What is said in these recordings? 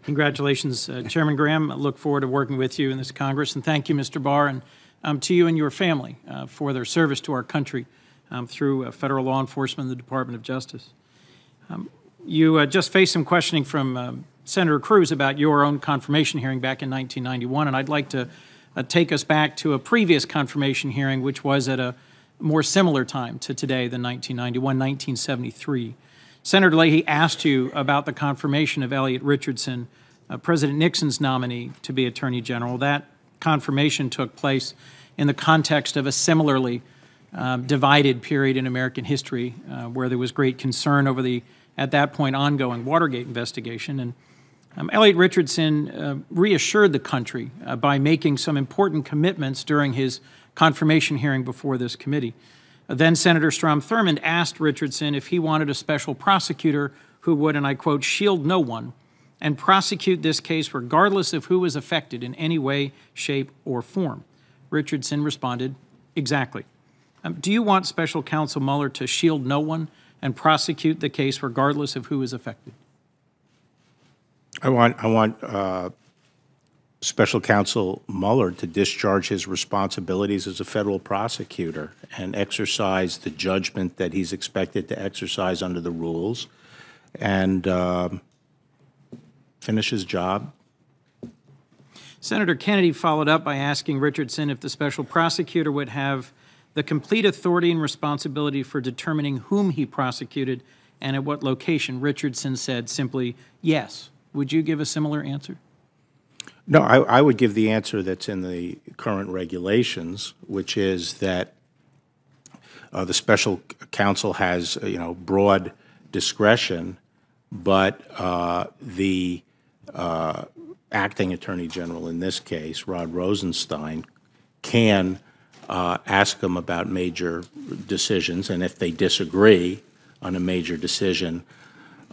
Congratulations, Chairman Graham. I look forward to working with you in this Congress. And thank you, Mr. Barr, and to you and your family for their service to our country through federal law enforcement and the Department of Justice. You just faced some questioning from Senator Cruz about your own confirmation hearing back in 1991, and I'd like to take us back to a previous confirmation hearing, which was at a more similar time to today than 1991, 1973. Senator Leahy asked you about the confirmation of Elliot Richardson, President Nixon's nominee to be Attorney General. That confirmation took place in the context of a similarly divided period in American history where there was great concern over the, at that point, ongoing Watergate investigation. And Elliot Richardson reassured the country by making some important commitments during his confirmation hearing before this committee. Then Senator Strom Thurmond asked Richardson if he wanted a special prosecutor who would, and I quote, shield no one and prosecute this case regardless of who was affected in any way, shape, or form. Richardson responded, exactly. Do you want Special Counsel Mueller to shield no one and prosecute the case regardless of who is affected? I want Special Counsel Mueller to discharge his responsibilities as a federal prosecutor and exercise the judgment that he's expected to exercise under the rules and finish his job. Senator Kennedy followed up by asking Richardson if the special prosecutor would have the complete authority and responsibility for determining whom he prosecuted and at what location. Richardson said simply, yes. Would you give a similar answer? No, I would give the answer that's in the current regulations, which is that the special counsel has, broad discretion, but the acting attorney general in this case, Rod Rosenstein, can ask them about major decisions, and if they disagree on a major decision,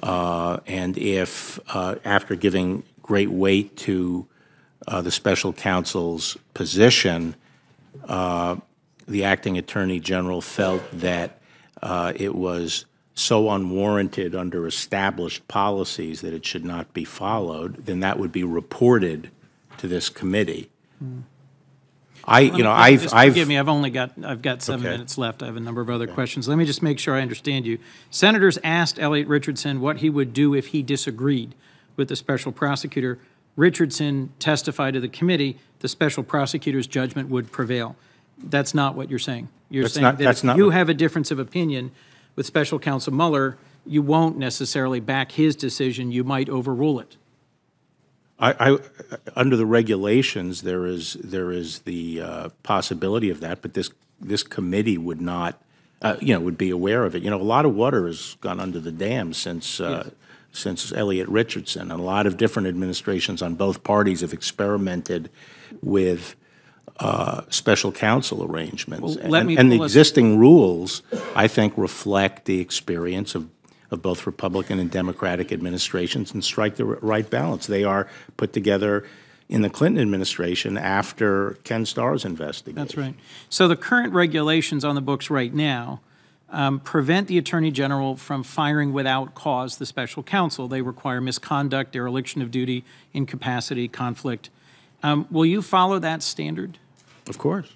and if after giving great weight to the special counsel's position, the acting attorney general felt that it was so unwarranted under established policies that it should not be followed, then that would be reported to this committee. Forgive me. I've got 7 minutes left. I have a number of other questions. Let me just make sure I understand you. Senators asked Elliot Richardson what he would do if he disagreed with the special prosecutor. Richardson testified to the committee the special prosecutor's judgment would prevail. That's not what you're saying. You're saying that if you have a difference of opinion with Special Counsel Mueller, you won't necessarily back his decision. You might overrule it. Under the regulations, there is the possibility of that, but this committee would not, would be aware of it. A lot of water has gone under the dam since Elliot Richardson, and a lot of different administrations on both parties have experimented with special counsel arrangements. Well, and the existing rules, I think, reflect the experience of both Republican and Democratic administrations and strike the right balance. They are put together in the Clinton administration after Ken Starr's investigation. That's right. So the current regulations on the books right now prevent the Attorney General from firing without cause the special counsel. They require misconduct, dereliction of duty, incapacity, conflict. Will you follow that standard? Of course.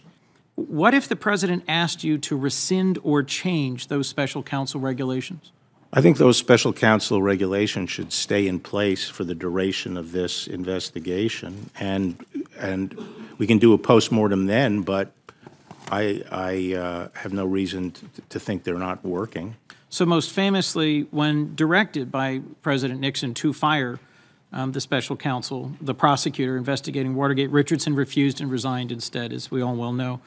What if the president asked you to rescind or change those special counsel regulations? I think those special counsel regulations should stay in place for the duration of this investigation, and we can do a postmortem then, but I have no reason to think they're not working. So most famously, when directed by President Nixon to fire the special counsel, the prosecutor investigating Watergate, Richardson refused and resigned instead, as we all well know.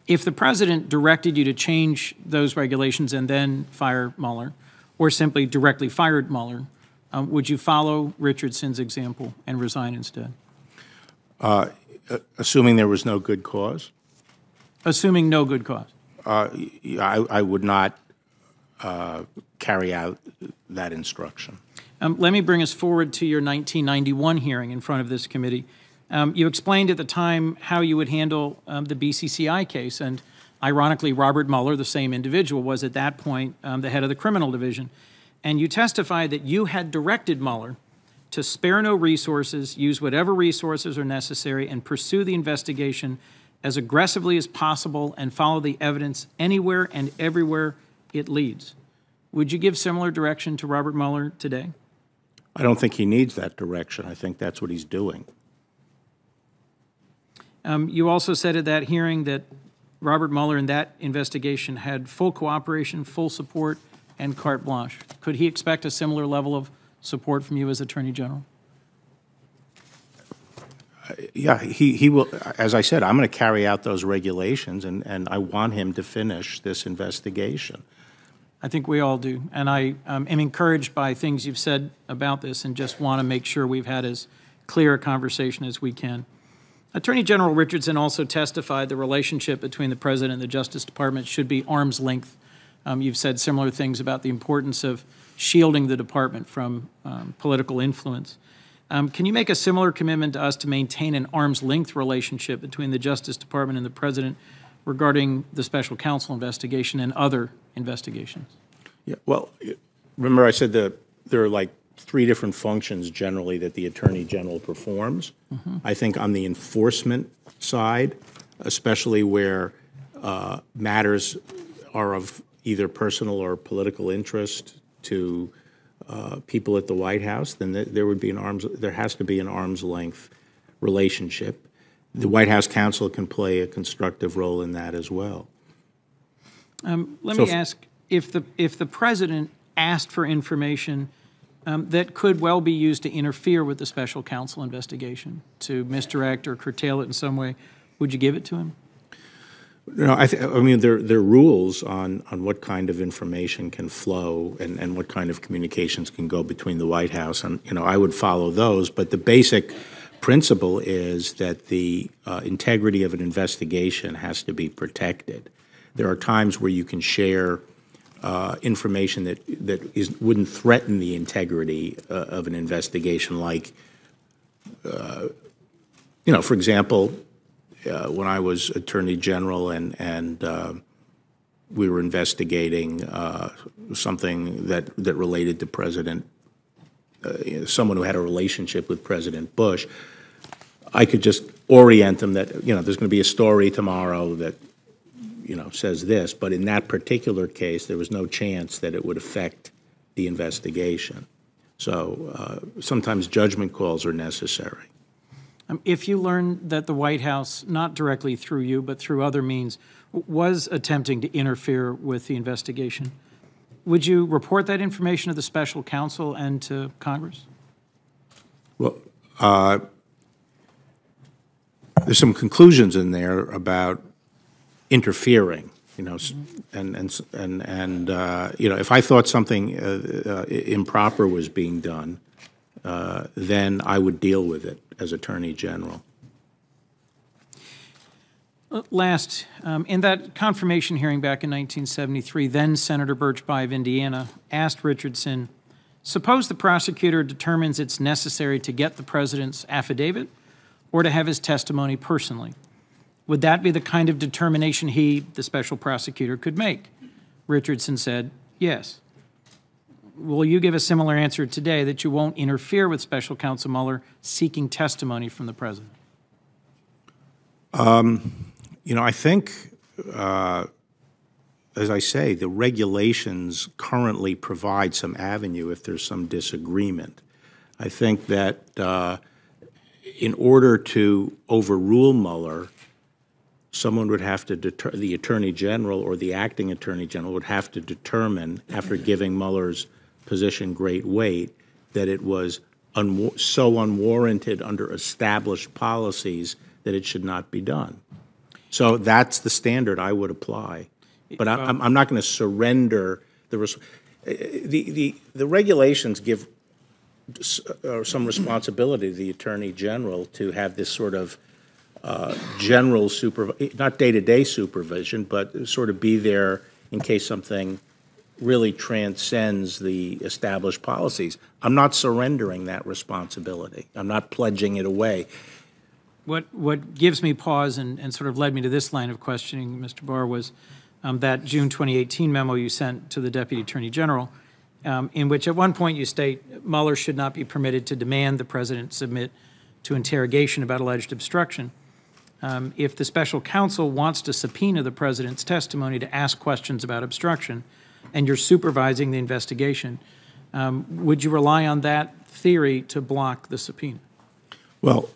If the president directed you to change those regulations and then fire Mueller, or simply directly fired Mueller, would you follow Richardson's example and resign instead? Assuming there was no good cause? Assuming no good cause. I would not carry out that instruction. Let me bring us forward to your 1991 hearing in front of this committee. You explained at the time how you would handle the BCCI case, and ironically, Robert Mueller, the same individual, was at that point the head of the criminal division. And you testified that you had directed Mueller to spare no resources, use whatever resources are necessary, and pursue the investigation as aggressively as possible and follow the evidence anywhere and everywhere it leads. Would you give similar direction to Robert Mueller today? I don't think he needs that direction. I think that's what he's doing. You also said at that hearing that Robert Mueller in that investigation had full cooperation, full support, and carte blanche. Could he expect a similar level of support from you as Attorney General? Yeah, he will. As I said, I'm going to carry out those regulations, and I want him to finish this investigation. I think we all do. And I am encouraged by things you've said about this and just want to make sure we've had as clear a conversation as we can. Attorney General Richardson also testified the relationship between the President and the Justice Department should be arm's length. You've said similar things about the importance of shielding the department from political influence. Can you make a similar commitment to us to maintain an arm's length relationship between the Justice Department and the President regarding the special counsel investigation and other investigations? Yeah, well, remember I said that there are like 3 different functions generally that the Attorney General performs. I think on the enforcement side, especially where matters are of either personal or political interest to people at the White House, then there has to be an arm's length relationship. The White House counsel can play a constructive role in that as well. Let me ask, if the President asked for information that could well be used to interfere with the special counsel investigation, to misdirect or curtail it in some way, would you give it to him? No, I mean, there are rules on what kind of information can flow and what kind of communications can go between the White House, and I would follow those. But the basic principle is that the integrity of an investigation has to be protected. There are times where you can share information that wouldn't threaten the integrity of an investigation, like, for example, when I was Attorney General and we were investigating something that related to someone who had a relationship with President Bush, I could just orient them that, there's going to be a story tomorrow that, says this, but in that particular case, there was no chance that it would affect the investigation. So sometimes judgment calls are necessary. If you learn that the White House, not directly through you, but through other means, was attempting to interfere with the investigation, would you report that information to the special counsel and to Congress? Well, there's some conclusions in there about interfering, and if I thought something improper was being done, then I would deal with it as Attorney General. Last, in that confirmation hearing back in 1973, then Senator Birchby of Indiana asked Richardson, suppose the prosecutor determines it's necessary to get the President's affidavit or to have his testimony personally. Would that be the kind of determination he, the special prosecutor, could make? Richardson said, yes. Will you give a similar answer today that you won't interfere with Special Counsel Mueller seeking testimony from the President? I think, as I say, the regulations currently provide some avenue if there's some disagreement. I think that in order to overrule Mueller, someone would have to the Attorney General or the acting Attorney General would have to determine, after giving Mueller's position great weight, that it was so unwarranted under established policies that it should not be done. So that's the standard I would apply. But I'm not going to surrender the regulations give some responsibility to the Attorney General to have this sort of general not day-to-day supervision, but sort of be there in case something really transcends the established policies. I'm not surrendering that responsibility. I'm not pledging it away. What gives me pause and sort of led me to this line of questioning, Mr. Barr, was that June 2018 memo you sent to the Deputy Attorney General. in which at one point you state Mueller should not be permitted to demand the president submit to interrogation about alleged obstruction. If the special counsel wants to subpoena the president's testimony to ask questions about obstruction, and you're supervising the investigation, would you rely on that theory to block the subpoena? Well,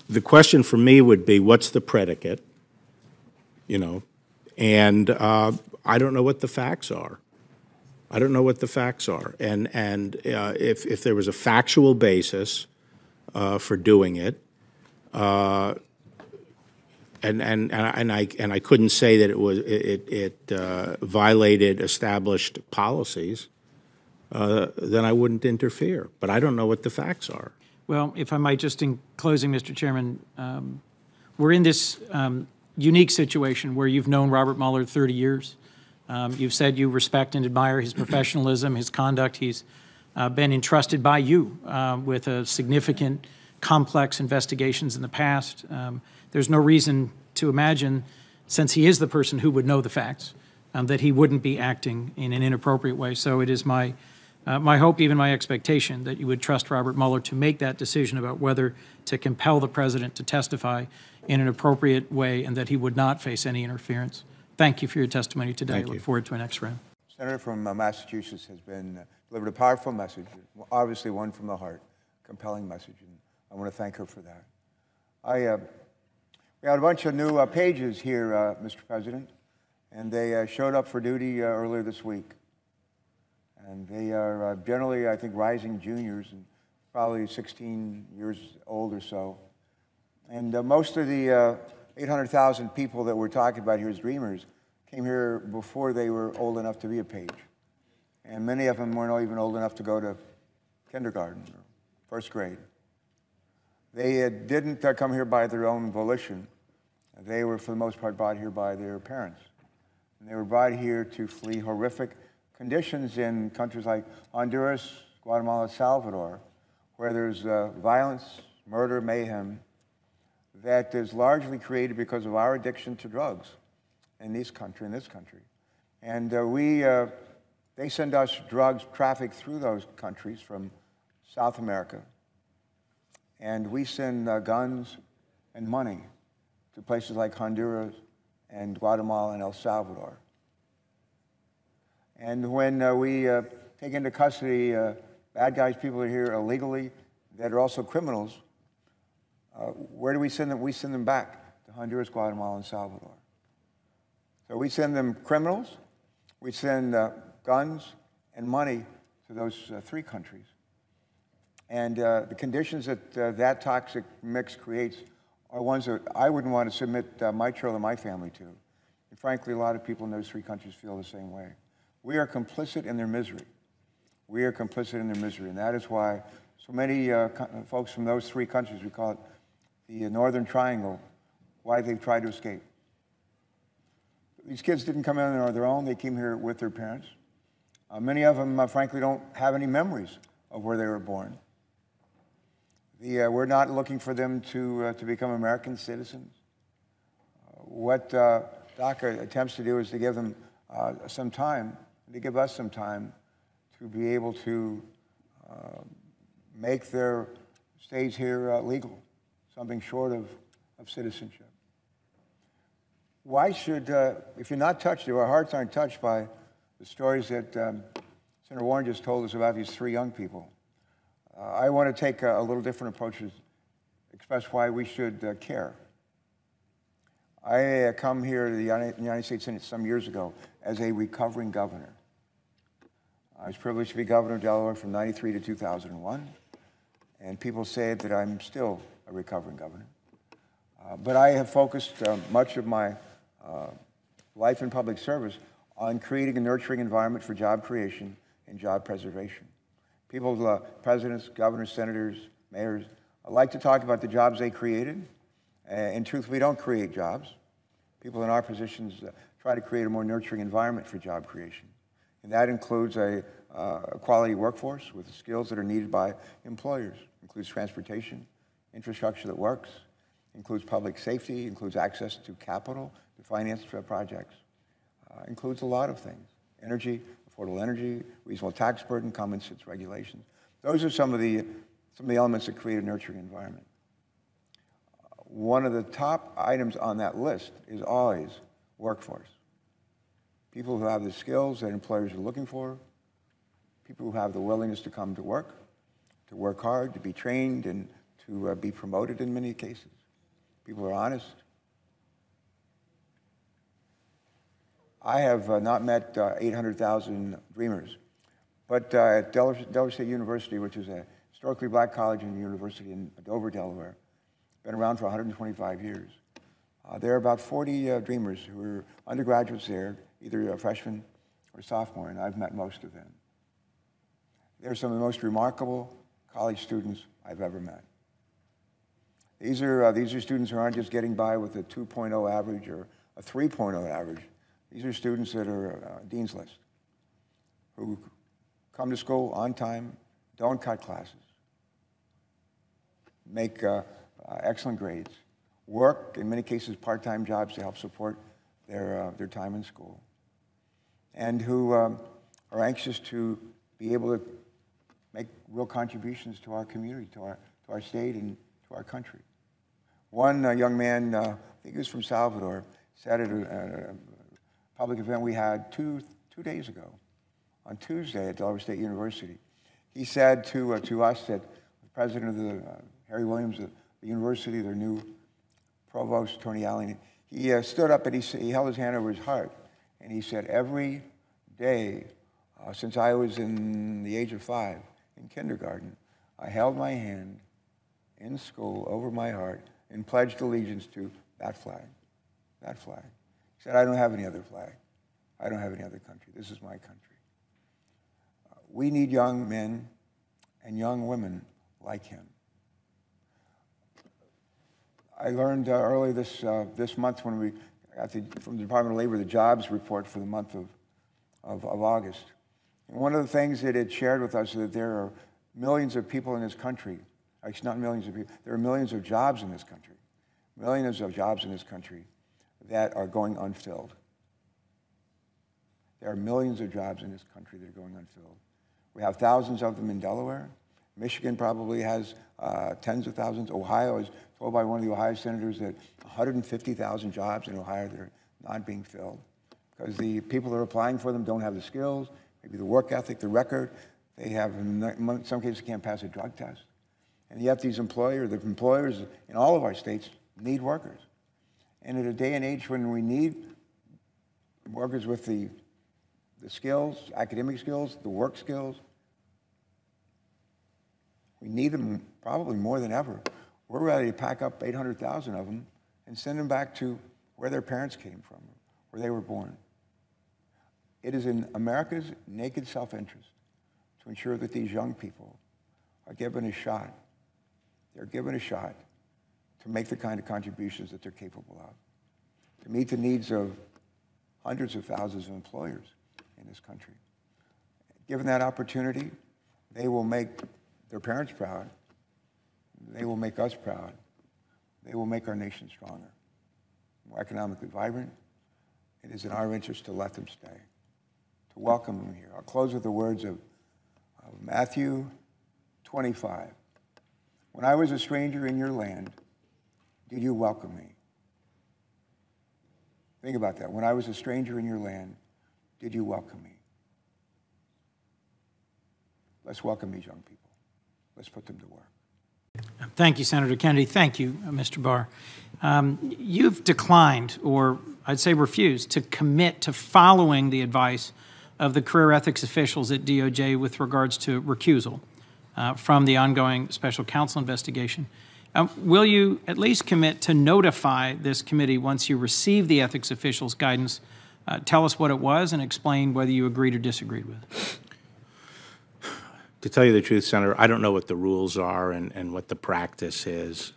the question for me would be, what's the predicate? You know, and I don't know what the facts are. I don't know what the facts are, and if there was a factual basis for doing it, and I couldn't say that it violated established policies, then I wouldn't interfere. But I don't know what the facts are. Well, if I might, just in closing, Mr. Chairman, we're in this unique situation where you've known Robert Mueller 30 years. You've said you respect and admire his professionalism, his conduct. He's been entrusted by you with a significant, complex investigations in the past. There's no reason to imagine, since he is the person who would know the facts, that he wouldn't be acting in an inappropriate way. So it is my hope, even my expectation, that you would trust Robert Mueller to make that decision about whether to compel the president to testify in an appropriate way and that he would not face any interference. Thank you for your testimony today. I look forward to our next round. Senator from Massachusetts has delivered a powerful message, obviously one from the heart, compelling message, and I want to thank her for that. We had a bunch of new pages here, Mr. President, and they showed up for duty earlier this week. And they are generally, I think, rising juniors, and probably 16 years old or so. And most of the 800,000 people that we're talking about here as Dreamers came here before they were old enough to be a page. And many of them weren't even old enough to go to kindergarten or first grade. They didn't come here by their own volition. They were, for the most part, brought here by their parents. And they were brought here to flee horrific conditions in countries like Honduras, Guatemala, El Salvador, where there's violence, murder, mayhem, that is largely created because of our addiction to drugs in this country. And they send us drugs trafficked through those countries from South America. And we send guns and money to places like Honduras and Guatemala and El Salvador. And when we take into custody bad guys, people that are here illegally, that are also criminals, where do we send them? We send them back to Honduras, Guatemala, and Salvador. So we send them criminals, we send guns and money to those three countries. And the conditions that that toxic mix creates are ones that I wouldn't want to submit my children, my family to. And frankly, a lot of people in those three countries feel the same way. We are complicit in their misery. We are complicit in their misery, and that is why so many folks from those three countries, we call it the Northern Triangle, why they've tried to escape. These kids didn't come in on their own. They came here with their parents. Many of them, frankly, don't have any memories of where they were born. We're not looking for them to become American citizens. What DACA attempts to do is to give them some time, to give us some time to be able to make their stays here legal, something short of citizenship. Why should, if you're not touched, if our hearts aren't touched by the stories that Senator Warren just told us about these three young people, I want to take a little different approach to express why we should care. I come here to the United States Senate some years ago as a recovering governor. I was privileged to be governor of Delaware from '93 to 2001, and people say that I'm still a recovering governor. But I have focused much of my life in public service on creating a nurturing environment for job creation and job preservation. People, presidents, governors, senators, mayors, like to talk about the jobs they created. In truth, we don't create jobs. People in our positions try to create a more nurturing environment for job creation. And that includes a quality workforce with the skills that are needed by employers. It includes transportation, infrastructure that works, includes public safety, includes access to capital to finance projects, includes a lot of things. Energy, affordable energy, reasonable tax burden, common sense regulations. Those are some of the elements that create a nurturing environment. One of the top items on that list is always workforce. People who have the skills that employers are looking for, people who have the willingness to come to work hard, to be trained, and to be promoted in many cases. People who are honest. I have not met 800,000 dreamers, but at Delaware State University, which is a historically black college and university in Dover, Delaware, been around for 125 years. There are about 40 dreamers who are undergraduates there, either a freshman or sophomore, and I've met most of them. They're some of the most remarkable college students I've ever met. These are students who aren't just getting by with a 2.0 average or a 3.0 average. These are students that are Dean's List, who come to school on time, don't cut classes, make excellent grades, work, in many cases, part-time jobs to help support their time in school, and who are anxious to be able to make real contributions to our community, to our state, and to our country. One young man, I think he was from Salvador, said at a public event we had two days ago, on Tuesday at Delaware State University. He said to us that the president of the, Harry Williams, the university, their new provost, Tony Allen, he stood up and he held his hand over his heart, and he said, every day since I was in the age of 5, in kindergarten, I held my hand in school over my heart and pledged allegiance to that flag, that flag. He said, I don't have any other flag. I don't have any other country. This is my country. We need young men and young women like him. I learned early this month when we got from the Department of Labor the jobs report for the month of August. And one of the things that it shared with us is that there are millions of people in this country, actually not millions of people, there are millions of jobs in this country, millions of jobs in this country that are going unfilled. There are millions of jobs in this country that are going unfilled. We have thousands of them in Delaware. Michigan probably has tens of thousands. Ohio is told by one of the Ohio senators that 150,000 jobs in Ohio that are not being filled because the people that are applying for them don't have the skills, maybe the work ethic, the record. They have, in some cases, can't pass a drug test. And yet these employers in all of our states need workers. And at a day and age when we need workers with the skills, academic skills, the work skills, we need them probably more than ever. We're ready to pack up 800,000 of them and send them back to where their parents came from, where they were born. It is in America's naked self-interest to ensure that these young people are given a shot. They're given a shot to make the kind of contributions that they're capable of, to meet the needs of hundreds of thousands of employers in this country. Given that opportunity, they will make their parents proud. They will make us proud. They will make our nation stronger, more economically vibrant. It is in our interest to let them stay, to welcome them here. I'll close with the words of Matthew 25. When I was a stranger in your land, did you welcome me? Think about that. When I was a stranger in your land, did you welcome me? Let's welcome these young people. Let's put them to work. Thank you, Senator Kennedy. Thank you, Mr. Barr. You've declined, or I'd say refused, to commit to following the advice of the career ethics officials at DOJ with regards to recusal from the ongoing special counsel investigation. Will you at least commit to notify this committee once you receive the ethics officials' guidance? Tell us what it was and explain whether you agreed or disagreed with it. To tell you the truth, Senator, I don't know what the rules are and what the practice is,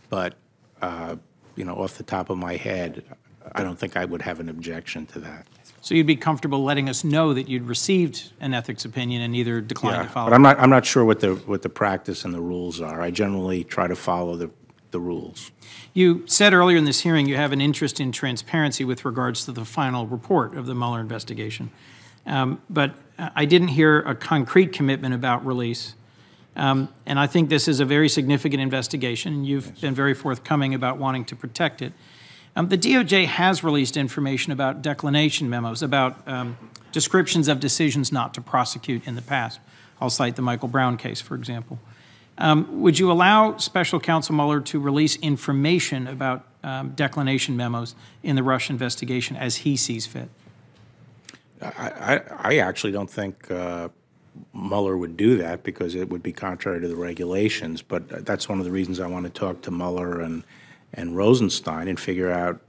but you know, off the top of my head, I don't think I would have an objection to that. So you'd be comfortable letting us know that you'd received an ethics opinion and either declined to follow? But I'm not sure what the practice and the rules are. I generally try to follow the rules. You said earlier in this hearing you have an interest in transparency with regards to the final report of the Mueller investigation. But I didn't hear a concrete commitment about release. And I think this is a very significant investigation, and you've been very forthcoming about wanting to protect it. The DOJ has released information about declination memos, about descriptions of decisions not to prosecute in the past. I'll cite the Michael Brown case, for example. Would you allow Special Counsel Mueller to release information about declination memos in the Russia investigation as he sees fit? I actually don't think Mueller would do that because it would be contrary to the regulations. But that's one of the reasons I want to talk to Mueller and Rosenstein and figure out,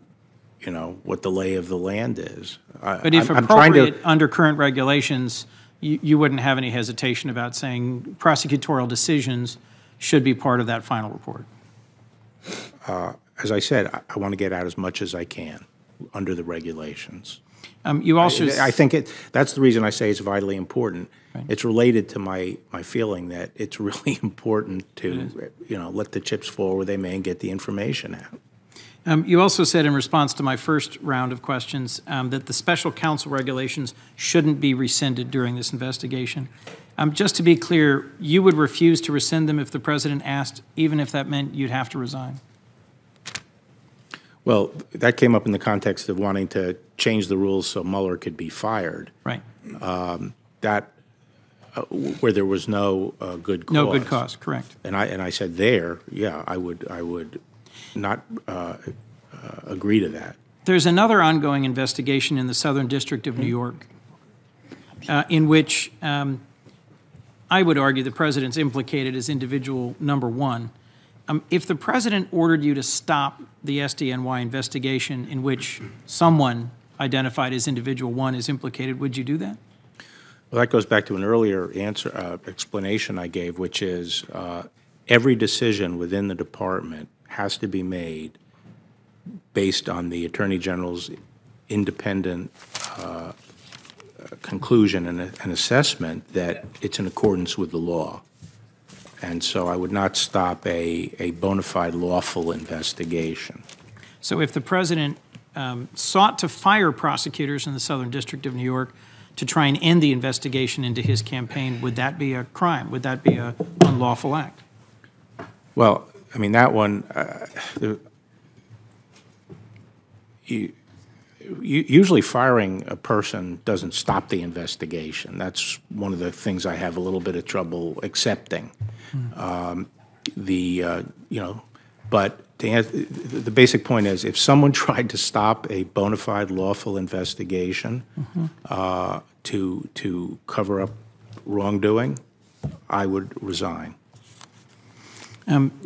you know, what the lay of the land is. But if appropriate, under current regulations, you wouldn't have any hesitation about saying prosecutorial decisions should be part of that final report. As I said, I want to get out as much as I can under the regulations. You also, I think that's the reason I say it's vitally important. Right. It's related to my feeling that it's really important to, you know, let the chips fall where they may and get the information out. You also said in response to my first round of questions that the special counsel regulations shouldn't be rescinded during this investigation. Just to be clear, you would refuse to rescind them if the president asked, even if that meant you'd have to resign? Well, that came up in the context of wanting to change the rules so Mueller could be fired. Right. Where there was no good cause. No good cause, correct. And I said there, yeah, I would not agree to that. There's another ongoing investigation in the Southern District of New York in which I would argue the president's implicated as individual number one. If the president ordered you to stop the SDNY investigation in which someone identified as individual one is implicated, would you do that? Well, that goes back to an earlier explanation I gave, which is every decision within the department has to be made based on the Attorney General's independent conclusion and assessment that it's in accordance with the law. And so I would not stop a bona fide lawful investigation. So if the president sought to fire prosecutors in the Southern District of New York to try and end the investigation into his campaign, would that be a crime? Would that be an unlawful act? Well, I mean, that one, usually firing a person doesn't stop the investigation. That's one of the things I have a little bit of trouble accepting. But to answer, the basic point is, if someone tried to stop a bona fide lawful investigation to cover up wrongdoing, I would resign.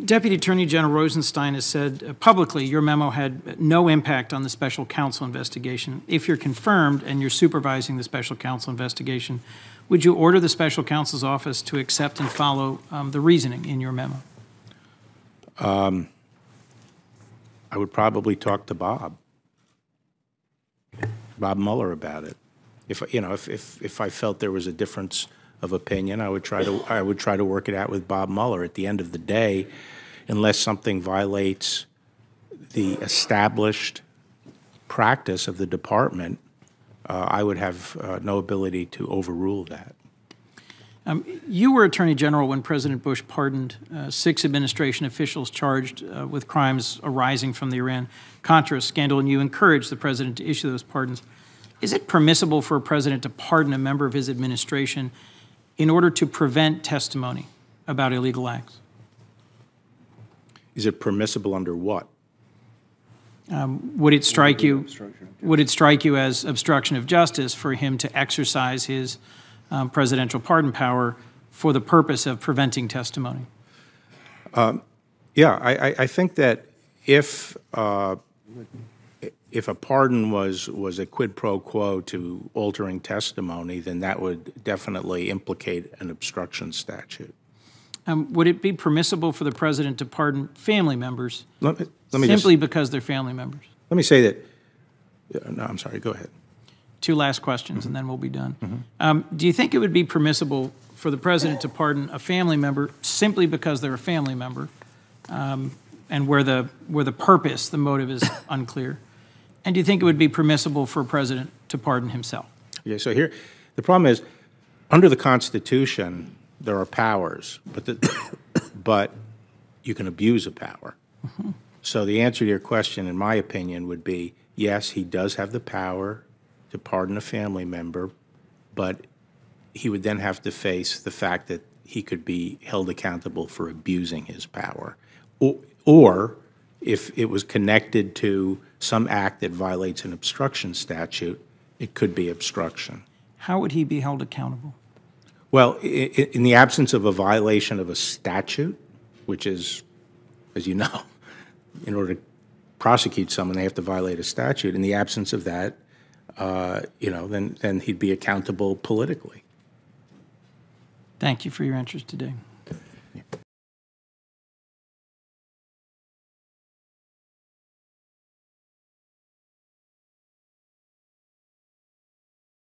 Deputy Attorney General Rosenstein has said publicly your memo had no impact on the special counsel investigation. If you're confirmed and you're supervising the special counsel investigation, would you order the special counsel's office to accept and follow the reasoning in your memo? I would probably talk to Bob Mueller about it. If I felt there was a difference of opinion, I would try to work it out with Bob Mueller. At the end of the day, unless something violates the established practice of the department, I would have no ability to overrule that. You were Attorney General when President Bush pardoned 6 administration officials charged with crimes arising from the Iran-Contra scandal, and you encouraged the president to issue those pardons. Is it permissible for a president to pardon a member of his administration in order to prevent testimony about illegal acts? Is it permissible under what? Would it strike you? Would it strike you as obstruction of justice for him to exercise his presidential pardon power for the purpose of preventing testimony? Yeah, I think that if a pardon was a quid pro quo to altering testimony, then that would definitely implicate an obstruction statute. Would it be permissible for the president to pardon family members simply because they're family members? Let me say that. No, I'm sorry. Go ahead. 2 last questions, and then we'll be done. Do you think it would be permissible for the president to pardon a family member simply because they're a family member, and where the purpose, the motive, is unclear? And do you think it would be permissible for a president to pardon himself? Yeah. So here, The problem is, under the Constitution, there are powers, but you can abuse a power. So the answer to your question, in my opinion, would be, yes, he does have the power to pardon a family member, but he would then have to face the fact that he could be held accountable for abusing his power. Or if it was connected to some act that violates an obstruction statute, it could be obstruction. How would he be held accountable? Well, in the absence of a violation of a statute, which is, as you know, in order to prosecute someone, they have to violate a statute. In the absence of that, then he'd be accountable politically. Thank you for your interest today.